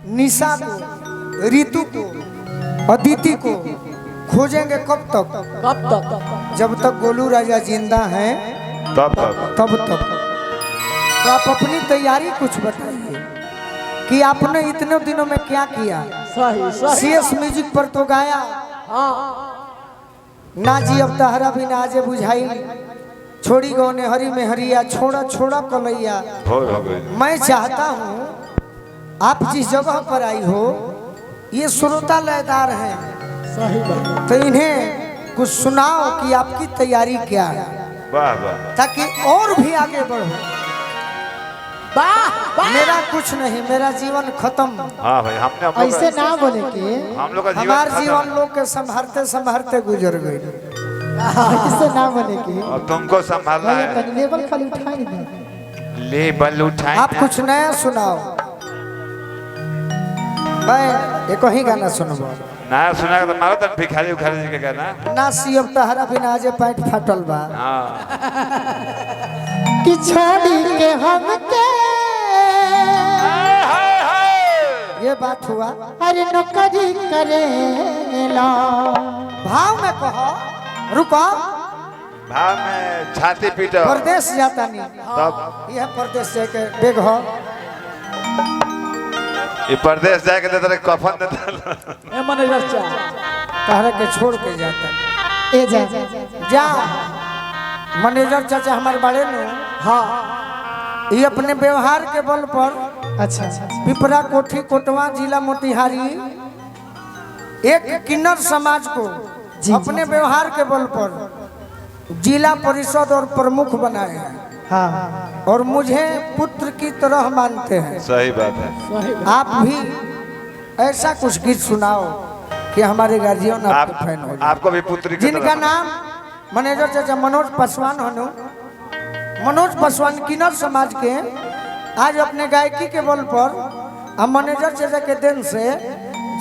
निशा को, ऋतु को, अदिति को खोजेंगे कब तक? कब तक? जब तक गोलू राजा जिंदा हैं तब तक। तो आप अपनी तैयारी कुछ बताइए कि आपने इतने दिनों में क्या किया। सही सही। CS म्यूजिक पर तो गाया हाँ ना जी, अब तहरा भी नाजे बुझाई, छोड़ी गौ ने हरी में हरिया, छोड़ा छोड़ा कलैया। हो गई। मैं चाहता हूँ आप जिस जगह पर आई हो ये श्रोता लयदार हैं, सही बात। तो इन्हें कुछ सुनाओ कि आपकी तैयारी क्या है, वाह वाह। ताकि और भी आगे बढ़ो। वाह मेरा कुछ नहीं, मेरा जीवन खत्म। हाँ भाई, हमने हम लोग ऐसे ना बोले कि हम लोग का जीवन हमार खत्म। जीवन लोग के संभालते संभालते गुजर गए। ऐसे ना बोले कि अब तुमको संभालना है। लेवल खाली उठा नहीं दे। लेबल उठाए। आप कुछ नया सुनाओ। मैं एक ही गाना सुनबो ना सुना तो मारो तन भिखारी उखारी जी के गाना। ना सियब तहरा बिना आज पैंट फाटल बा। हाँ कि छोड़ी के हमके ये बात हुआ। अरे नौकरी करेला भाव में कहो, रुको। भाव में छाती पीटो। परदेश जाता नहीं, तब यह परदेश जाके बेग हो। ये परदेश जाके देते रहे कफन देते। ए मैनेजर चा तहरा के छोड़ के जाता ए जा जा। मैनेजर चाचा हमारे बड़े ने हाँ ये अपने व्यवहार के बल पर अच्छा अच्छा पिपरा कोठी कोटवा जिला मोतिहारी एक किन्नर समाज को अपने व्यवहार के बल पर जिला परिषद और प्रमुख बनाए हैं। हाँ और मुझे पुत्र की तरह मानते हैं। सही बात है। सही बात। आप भी ऐसा कुछ गीत सुनाओ कि हमारे गार्जियन आपके फैन हो जाए। आपको भी पुत्री की जिनका तरह- नाम मैनेजर चाचा मनोज पासवान हनु। मनोज पासवान किन्नर समाज के आज अपने गायकी के बल पर हम मैनेजर चाचा के दिन से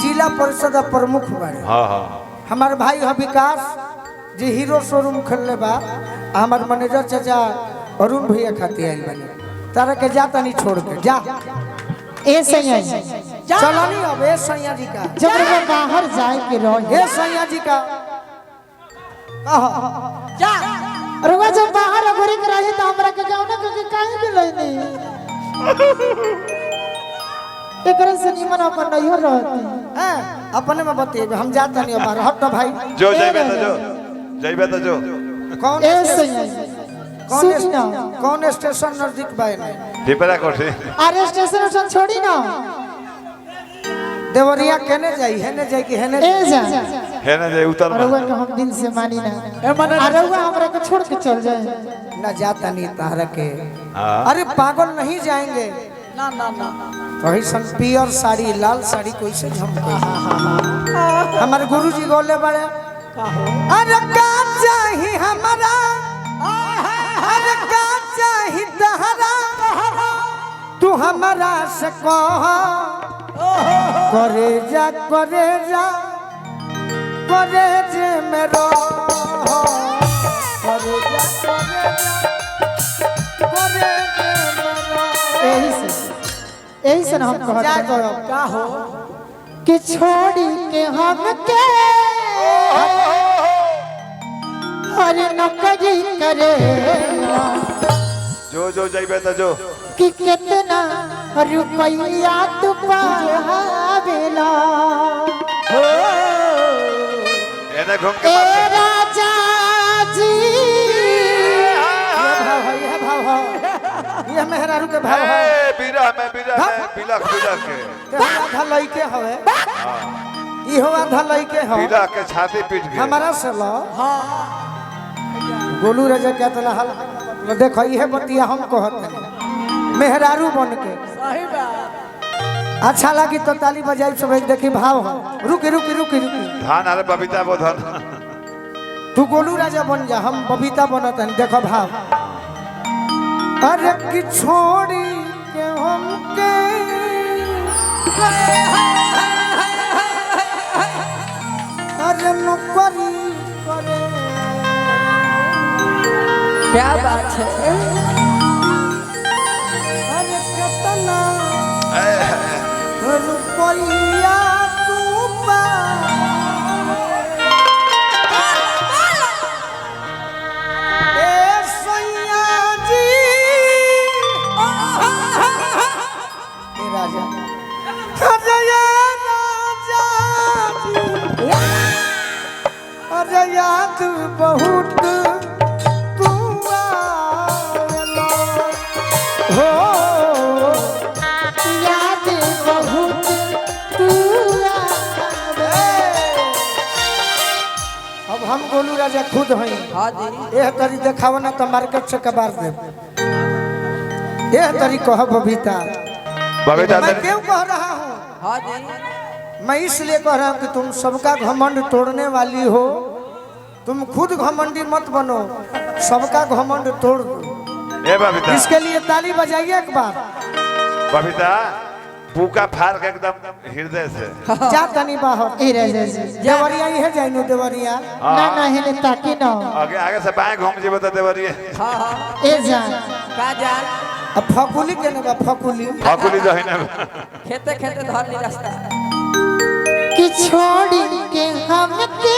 जिला परिषद प्रमुख बने। हाँ हाँ हमारे भाई है विकास जी हीरो शोरूम खोलने बा। हमारे मैनेजर चाचा अरुण भैया खाती आइल बने। तारा के जाता नहीं छोड़ के जा। ए सैया चलो नहीं अब ए सैया जी का, जब वो बाहर जाए के रहे ए सैया जी का जा रुआ जब बाहर अगोरी के रहे तो हमरा के गाँव ना के काहे के लेने एकरा से निमन अपन नहीं हो रहती। हैं, अपने में बतिए हम जाता नहीं अब हट भाई। जो जइबे तो जो जइबे तो जो। कौन ए सैया सुन ना कौन स्टेशन नजदीक बा में? पिपरा कोठी। अरे स्टेशन उस्टेशन छोड़ी ना देवरिया केने जाई, हेने जाई कि हेने ए जा है ना जे उतर में। रुआ के हम दिल से मानी ना ए मैनेजर रुआ हमरा के छोड़ के चल जाए ना जाता नहीं तारा के। हाँ अरे पागल नहीं जाएंगे। ना ना ना कहीं सन पियर साड़ी लाल साड़ी कोई से झमको। हमारे गुरुजी गोले बड़े अरे का चाही हमारा, अरे का चाही तहरा, तू हमारा से कह। करे जा करे जा करे जे मेरो, करे जा करे जे मेरो। यही से ना हम जा कहते करो का हो कि छोड़ी के हमके अरे नौकरी करेला जो जो जइबे तो जो। कि कितना रुपया तू पावेला एने घूम के ए मार। राजा जी ये भाव है, ये भाव है, ये मेहरारू के भाव है। ए बीरा में बिलक बिलक के। तेरा आधा लइके हवे, इहो आधा लइके हो। बिलक के छाती पीट के। हमारा से लो गोलू राजा क्या तला हल देखो ये बतिया हम कहते मेहरारू बन के। सही बात। अच्छा लगी तो ताली बजाई सब देखी भाव हो। रुकी रुकी रुकी रुकी, धान अरे बबीता वो धन। तू गोलू राजा बन जा, हम बबीता बनत हैं। देखो भाव। अरे कि छोड़ी के हमके अरे नौकरी करे। क्या बात है। अरे कितना रुपया राजा अरे ये राजा जी अरे याद बहुत तू आवेला हो याद बहुत तू आवे। अब हम गोलू राजा खुद हई हाँ जी यह तरी देखाव ना तो मार्केट से कबार दे यह तरी कह बबीता बबीता मैं क्यों कह रहा हूँ हाँ जी मैं इसलिए कह रहा हूँ कि तुम सबका घमंड तोड़ने वाली हो तुम खुद घमंडी मत बनो सबका घमंड तोड़ दो ए बबीता इसके लिए ताली बजाइए एक बार बबीता पूका फाड़ के एकदम हृदय से जा तनी बाहर ए राजा जी देवरिया ही है जाइनो देवरिया ना ना हेले ताकि ना आगे आगे से बाएं घूम जी बता देवरिए हाँ हाँ ए जान का जान अब फकुली के ना फकुली फकुली जो है ना खेते खेते धर ली रास्ता कि छोड़ के हम के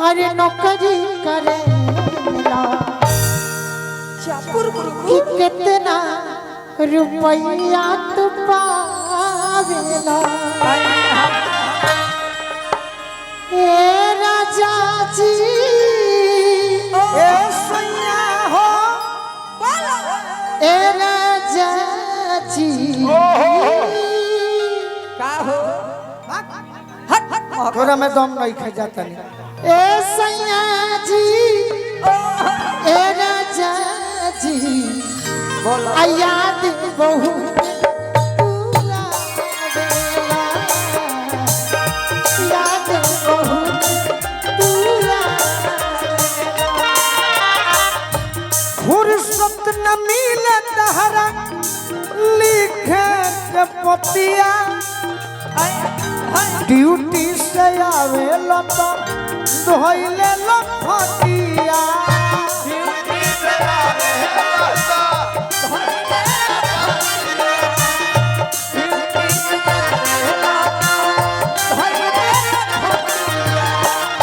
अरे नौकरी करे कि कितना रुपया तू पावेला ए राजा जी ए सैया हो ए राजा जी का हो तोरा में दम नहीं खा जाता नहीं ए सैया जी ए राजा जी बोलो आ याद बहुत तू आवेला। याद बहुत तू आवेला। फुर्सत न मिले तहरा लिखे के पतिया ड्यूटी से आवे लता धोइले लफटिया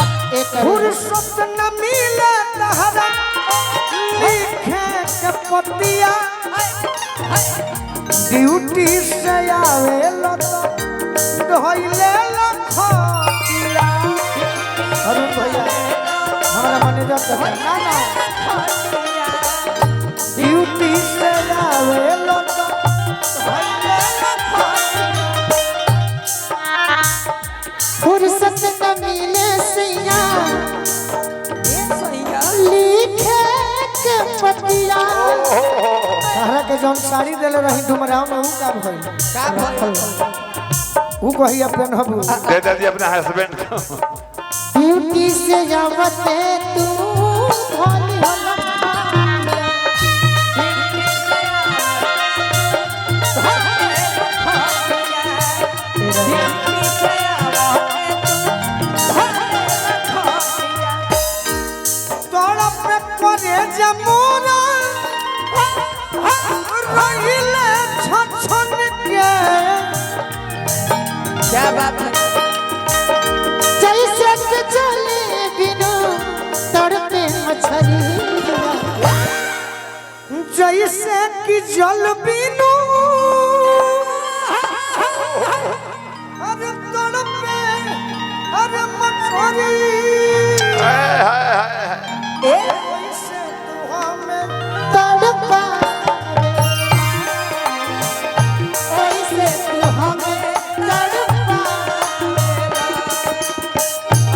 फुर्सत न मिले तहरा लिखे के पतिया ड्यूटी से आवे लता धोइले लफटिया अरुण भैया हमारा मैनेजर कहता ना ना ड्यूटी से आवे लता धोइले लफटिया फुर्सत न मिले सैया सैया लिखे के पतिया तारा के जौन साड़ी देले रही डुमराव में ऊ का भइल का भइल ऊ कही अपन हबू दे दे दिया अपने हस्बैंड को ड्यूटी से जावते तू भोली होला। तोरा पे करे जमोरा रहिले छछन के क्या बात है जैसे कि चले बिनु तड़पे मछलिया जैसे कि जल बिनु अरे तड़पे अरे मछरी वैसे तू हमें तड़पा ऐसे तू हमें तड़पा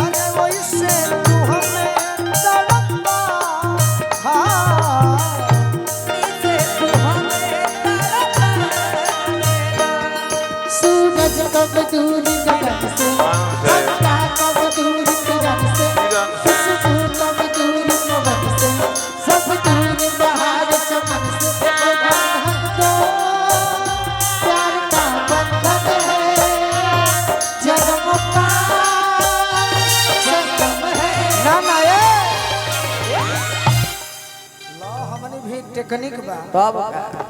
अरे वैसे तू हमें तड़पा हाँ सूरज कब दूर गगन से अंधा कब दूर किरण से खुशबू कब दूर पवन से सब दूर बहार चमन से हमको प्यार का बंधन है जन्म का जन्म है ना ना लो हमने भी टेक्निक बा तब का